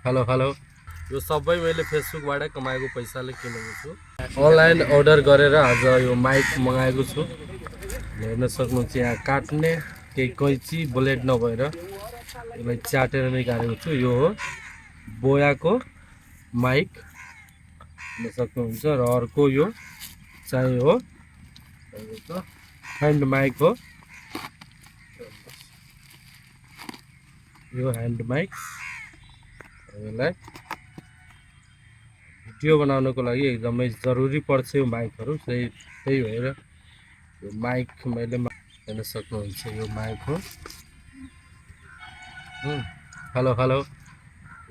Hello hello यो सबै मैले फेसबुकबाट कमाएको पैसाले किनेको छु। अनलाइन अर्डर गरेर आज यो माइक मगाएको छु। हेर्न सक्नुहुन्छ यहाँ काट्ने केही कैँची ब्लेड नभएर यसलाई च्याटेर निकालेको छु। यो हो बोयाको माइक हेर्न सक्नुहुन्छ र अर्को यो चाहिँ हो ह्यान्ड माइक हो। यो ह्यान्ड माइक यसलाई भिडियो बनाउनको लागि एकदमै जरुरी पर्छ यो माइकहरू। त्यही भएर यो माइक मैले हेर्न सक्नुहुन्छ यो माइक हो। हेलो हेलो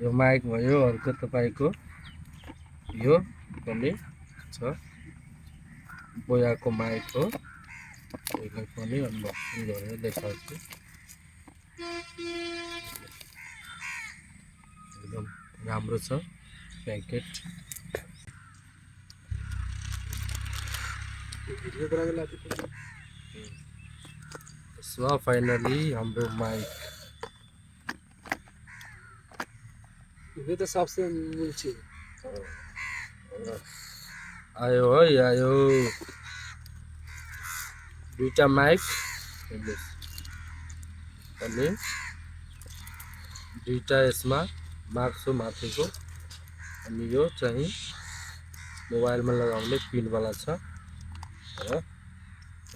यो माइक भयो। अर्को तपाईको यो पनि छ बोयाको माइक हो। यसलाई पनि अनबक्सिङ गरेर देखाउँछु। एकदम राम्रो छ प्याकेट। सो फाइनली हाम्रो माइक ये तो सबसे नीचे आयो है आयो दुईटा माइक अनि दुईटा यसमा मार्क्छु माथिको। अनि यो चाहिँ मोबाइलमा लगाउने पिनवाला छ र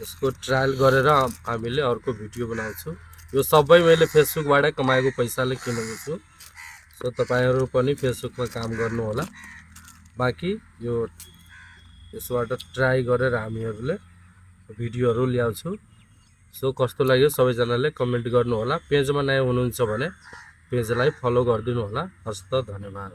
यसको ट्रायल गरेर हामीले अर्को भिडियो बनाउँछु। यो सबै मैले फेसबुकबाट कमाएको पैसाले किनेको छु। सो तपाईहरु पनि फेसबुकमा काम गर्नु होला। बाँकी यो यसबाट ट्राई गरेर हामीहरूले भिडियोहरू ल्याउँछु। सो कस्तो लाग्यो सबैजनाले कमेन्ट गर्नु होला। पेजमा नयाँ हुनुहुन्छ भने पेजलाई फलो गरिदिनु होला। हस्त धन्यवाद।